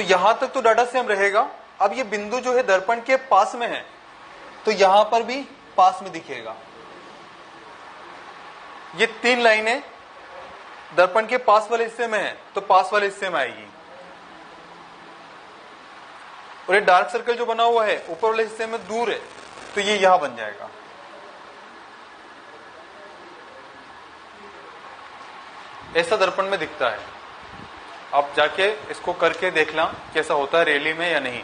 यहां तक तो डाटा सेम रहेगा। अब ये बिंदु जो है दर्पण के पास में है, तो यहां पर भी पास में दिखेगा। ये 3 लाइनें दर्पण के पास वाले हिस्से में है, तो पास वाले हिस्से में आएगी। और ये डार्क सर्कल जो बना हुआ है ऊपर वाले हिस्से में दूर है, तो ये यहां बन जाएगा। ऐसा दर्पण में दिखता है। आप जाके इसको करके देखना कैसा होता है रियली में या नहीं।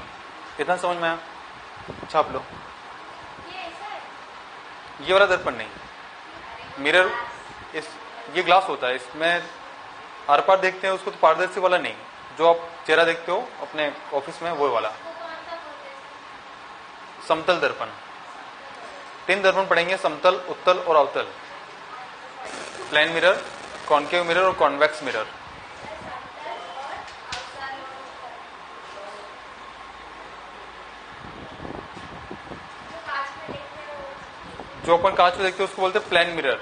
इतना समझ में आया? छाप लो। ये वाला दर्पण नहीं, मिरर ये ग्लास होता है, इसमें आर पार देखते हैं उसको, तो पारदर्शी वाला नहीं, जो आप चेहरा देखते हो अपने ऑफिस में वो वाला। समतल दर्पण। 3 दर्पण पढ़ेंगे, समतल, उत्तल और अवतल। प्लेन मिरर, कॉनकेव मिरर और कॉन्वेक्स मिरर। जो अपन कांच में देखते हैं उसको बोलते हैं प्लेन मिरर।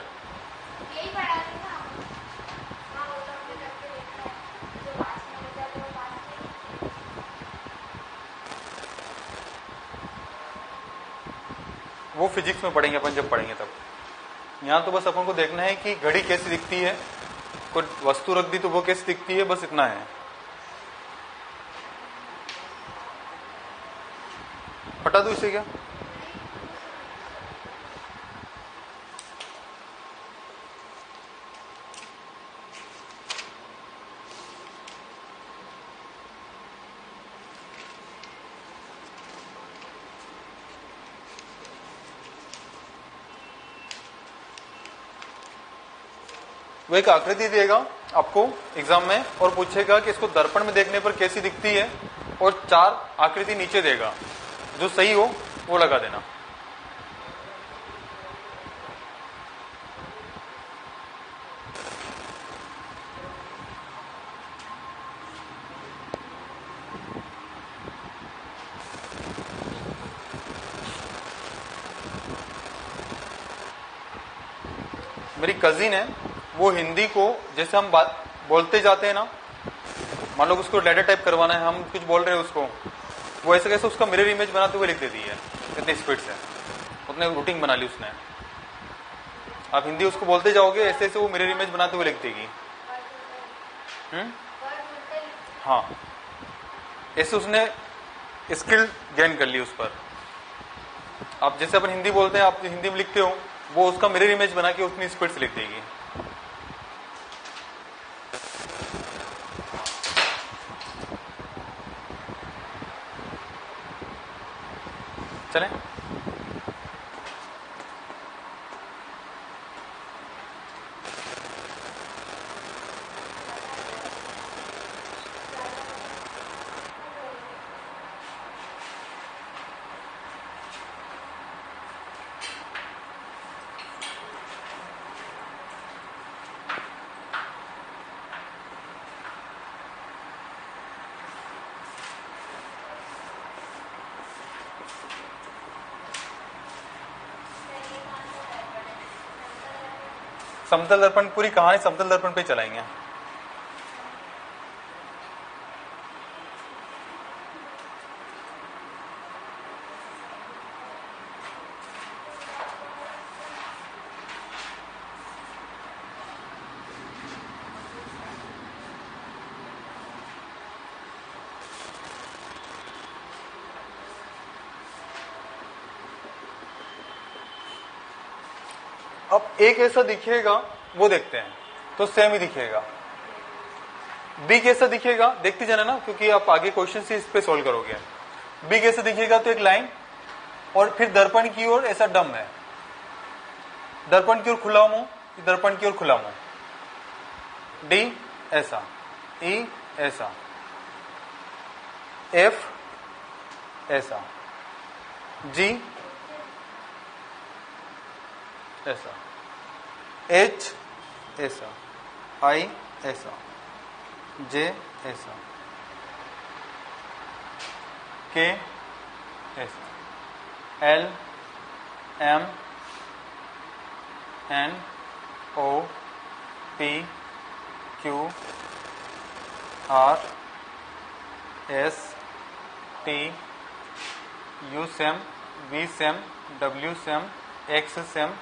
वो फिजिक्स में पढ़ेंगे अपन, जब पढ़ेंगे तब। यहाँ तो बस अपन को देखना है कि घड़ी कैसी दिखती है, कोई वस्तु रख दी तो वो कैसी दिखती है, बस इतना है। हटा दो इसे क्या? वो एक आकृति देगा आपको एग्जाम में और पूछेगा कि इसको दर्पण में देखने पर कैसी दिखती है, और 4 आकृति नीचे देगा, जो सही हो वो लगा देना। मेरी कजिन है, वो हिंदी को जैसे हम बात बोलते जाते हैं ना, मान लो उसको लेटर टाइप करवाना है, हम कुछ बोल रहे हैं उसको, वो ऐसे कैसे उसका मिरर इमेज बनाते हुए लिख देती है इतनी स्पीड से। उतने रूटिंग बना ली उसने। आप हिंदी उसको बोलते जाओगे ऐसे ऐसे वो मिरर इमेज बनाते हुए लिख देगी। हाँ, ऐसे उसने स्किल गेन कर ली उस पर। आप जैसे अपन हिंदी बोलते हैं, आप हिंदी में लिखते हो, वो उसका मिरर इमेज बना के उतनी स्पीड से लिख देगी। चलें? समतल दर्पण, पूरी कहानी समतल दर्पण पे चलाएंगे। अब एक ऐसा दिखेगा, वो देखते हैं, तो सेम ही दिखेगा। बी कैसा दिखेगा देखते जाना ना, क्योंकि आप आगे क्वेश्चन से इस पे सोल्व करोगे। बी कैसा दिखेगा, तो एक लाइन और फिर दर्पण की ओर ऐसा डम है, दर्पण की ओर खुला मुंह, दर्पण की ओर खुला मुंह। डी ऐसा, ई ऐसा, एफ ऐसा, जी ऐसा, एच ऐसा, आई ऐसा, जे ऐसा, के ऐसा, L M N O P Q R S T U same V same W same X same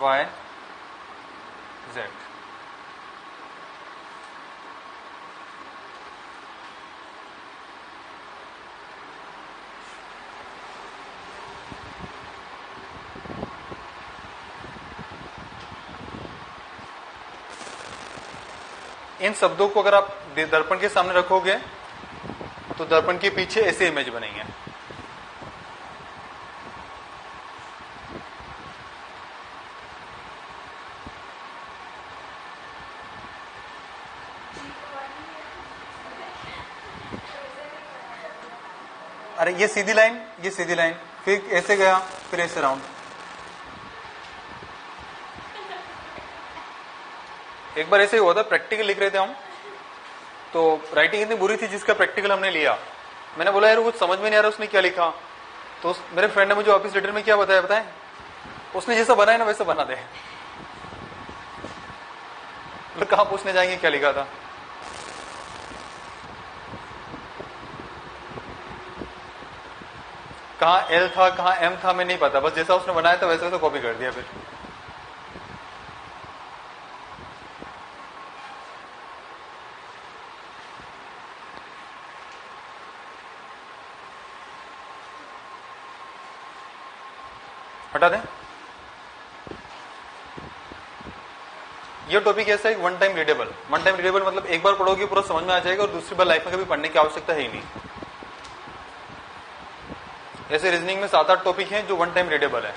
Y Z. इन शब्दों को अगर आप दर्पण के सामने रखोगे तो दर्पण के पीछे ऐसे इमेज बनेंगे। अरे ये सीधी लाइन, ये सीधी लाइन, फिर ऐसे गया, फिर ऐसे राउंड। एक बार ऐसे ही हुआ था, प्रैक्टिकल लिख रहे थे हम, तो राइटिंग इतनी बुरी थी जिसका प्रैक्टिकल हमने लिया। मैंने बोला यार कुछ समझ में नहीं आ रहा उसने क्या लिखा, तो मेरे फ्रेंड ने मुझे ऑफिस लेटर में क्या बताया बताएं, उसने जैसा बनाया ना वैसा बना दे। कहाँ पूछने जाएंगे क्या लिखा था। कहाँ एल था कहाँ एम था मैं नहीं पता, बस जैसा उसने बनाया था वैसा वैसा कॉपी कर दिया। फिर हटा दें। ये टॉपिक ऐसा है one time readable. One time readable मतलब एक बार पढ़ोगे पूरा समझ में आ जाएगा और दूसरी बार लाइफ में कभी पढ़ने की आवश्यकता है ही नहीं। ऐसे रीजनिंग में 7-8 टॉपिक हैं जो वन टाइम रीडेबल है।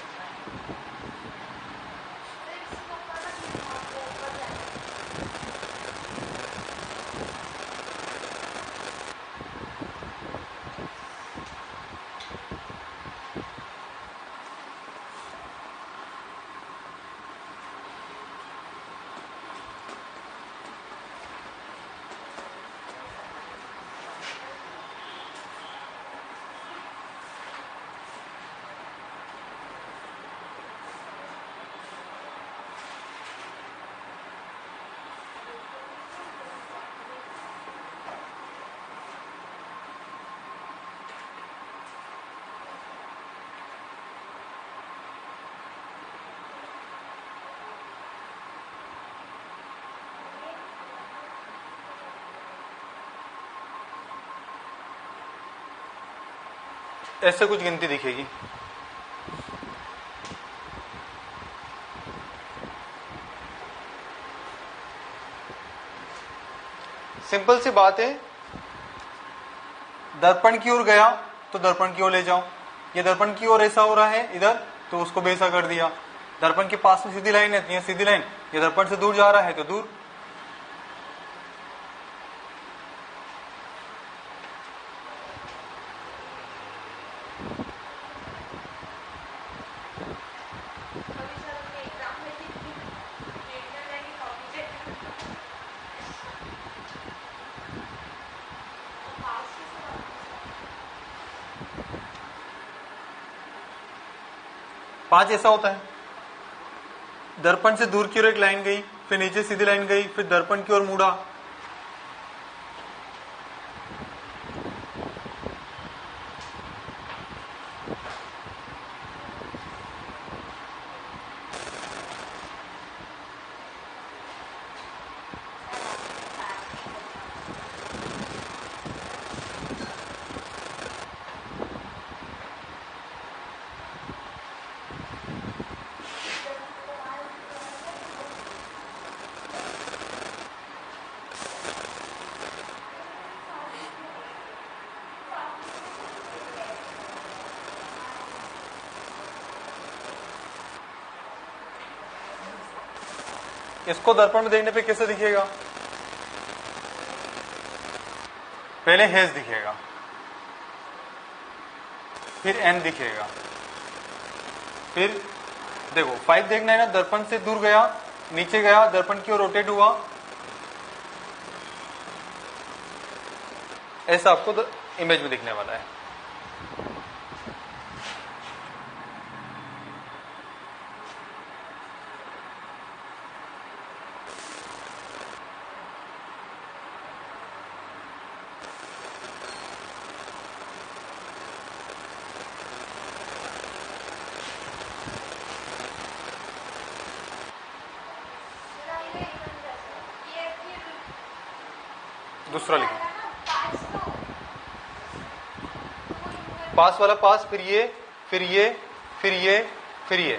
ऐसे कुछ गिनती दिखेगी। सिंपल सी बात है, दर्पण की ओर गया तो दर्पण की ओर ले जाओ। ये दर्पण की ओर ऐसा हो रहा है इधर, तो उसको वैसा कर दिया। दर्पण के पास में सीधी लाइन है, सीधी लाइन। ये दर्पण से दूर जा रहा है तो दूर। पांच ऐसा होता है, दर्पण से दूर की ओर एक लाइन गई, फिर नीचे सीधी लाइन गई, फिर दर्पण की ओर मुड़ा। इसको दर्पण में देखने पे कैसे दिखेगा? पहले हेज दिखेगा, फिर एन दिखेगा, फिर देखो 5 देखना है ना, दर्पण से दूर गया, नीचे गया, दर्पण की ओर रोटेट हुआ, ऐसा आपको इमेज में दिखने वाला है। दूसरा लिखो, पास वाला पास, फिर ये, फिर ये, फिर ये, फिर ये,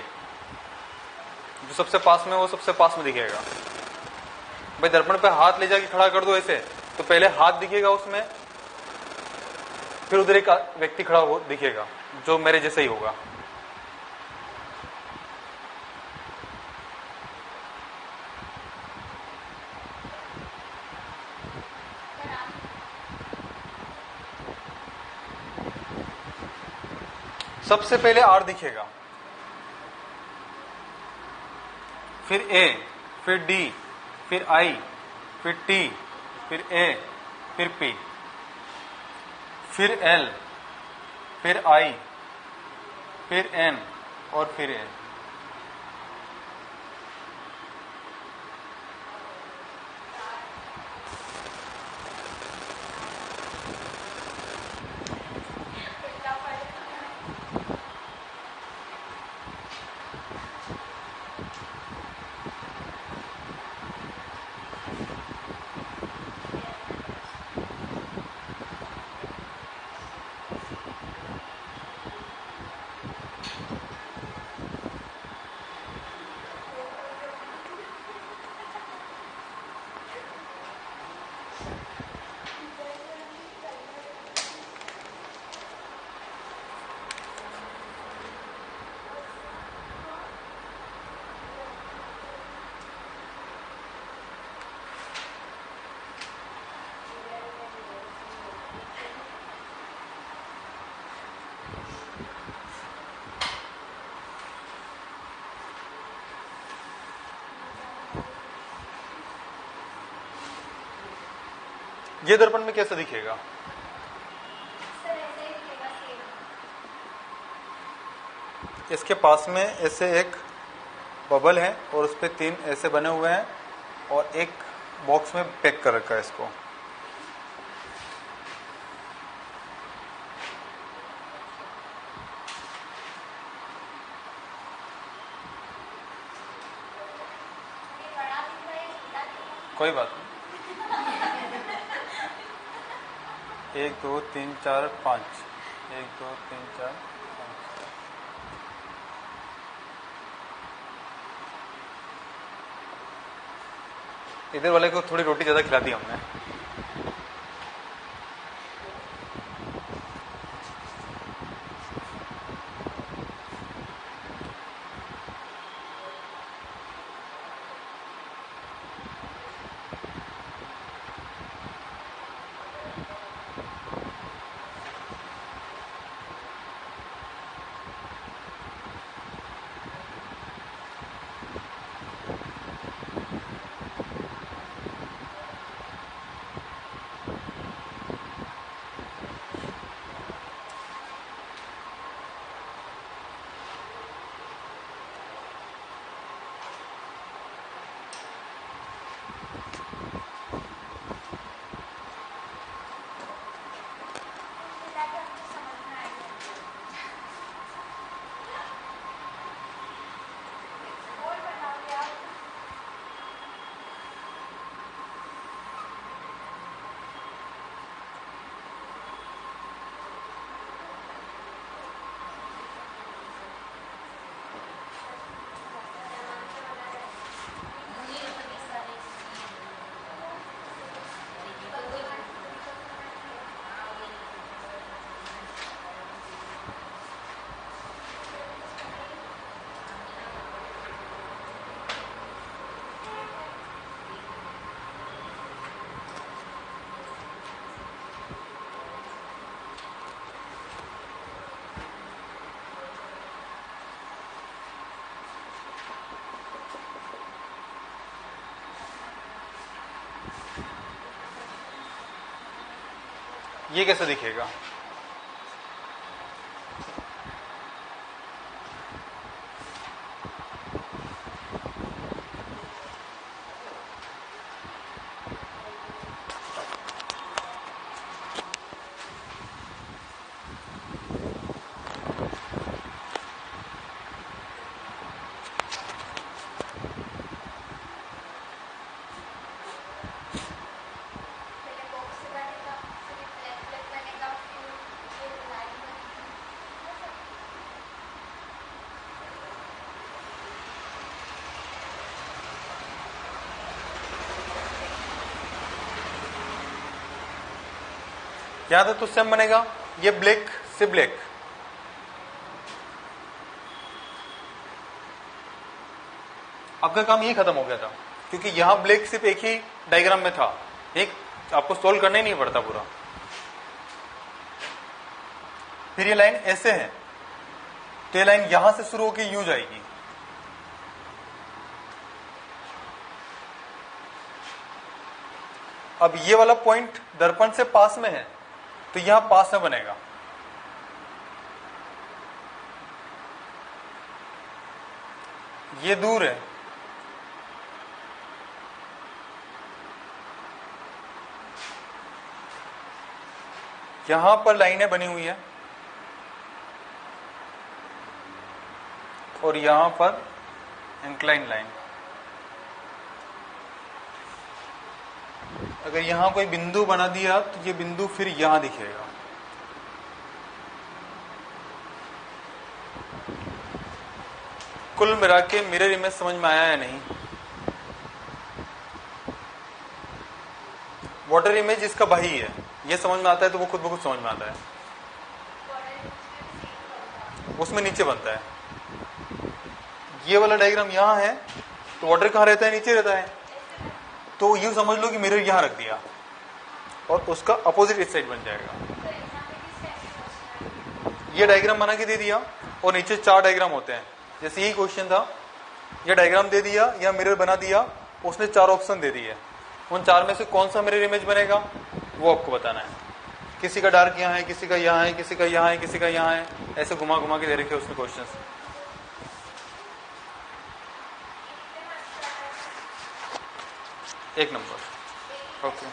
जो सबसे पास में वो सबसे पास में दिखेगा। भाई दर्पण पे हाथ ले जाके खड़ा कर दो ऐसे, तो पहले हाथ दिखेगा उसमें, फिर उधर एक व्यक्ति खड़ा हो दिखेगा जो मेरे जैसा ही होगा। सबसे पहले आर दिखेगा, फिर ए, फिर डी, फिर आई, फिर टी, फिर ए, फिर पी, फिर एल, फिर आई, फिर एन और फिर ए। ये दर्पण में कैसा दिखेगा? इसके पास में ऐसे एक बबल है और उस पे 3 ऐसे बने हुए हैं और एक बॉक्स में पैक कर रखा है इसको। कोई बात नहीं। 1 2 3 4 5, 1 2 3 4 5। इधर वाले को थोड़ी रोटी ज्यादा खिला दी हमने। ये कैसे दिखेगा? यहां तक तो सेम बनेगा, ये ब्लैक से ब्लैक, आपका काम ये खत्म हो गया था, क्योंकि यहां ब्लैक सिर्फ एक ही डायग्राम में था, एक आपको सोल्व करना ही नहीं पड़ता पूरा। फिर ये लाइन ऐसे है, तो ये लाइन यहां से शुरू होकर यूं जाएगी, अब ये वाला पॉइंट दर्पण से पास में है, तो यहां पास में बनेगा, ये दूर है, यहां पर लाइनें बनी हुई है और यहां पर इंक्लाइन लाइन। अगर यहां कोई बिंदु बना दिया तो ये बिंदु फिर यहां दिखेगा, कुल मिला के मिरर इमेज समझ में आया या नहीं? वाटर इमेज इसका भाई है, ये समझ में आता है तो वो खुद ब खुद समझ में आता है, उसमें नीचे बनता है। ये वाला डायग्राम यहां है तो वाटर कहां रहता है? नीचे रहता है, तो यूं समझ लो कि मिरर यहां रख दिया और उसका अपोजिट इस साइड बन जाएगा। ये डायग्राम बना के दे दिया और नीचे 4 डायग्राम होते हैं, जैसे यही क्वेश्चन था, ये डायग्राम दे दिया या मिरर बना दिया, उसने 4 ऑप्शन दे दिए, उन 4 में से कौन सा मिरर इमेज बनेगा वो आपको बताना है। किसी का डार्क यहाँ है, किसी का यहाँ है, किसी का यहाँ है, किसी का यहाँ है, ऐसे घुमा घुमा के दे रखे उसने क्वेश्चन। 1 number, okay.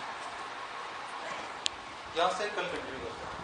यहां से कल कंटिन्यू करते हैं।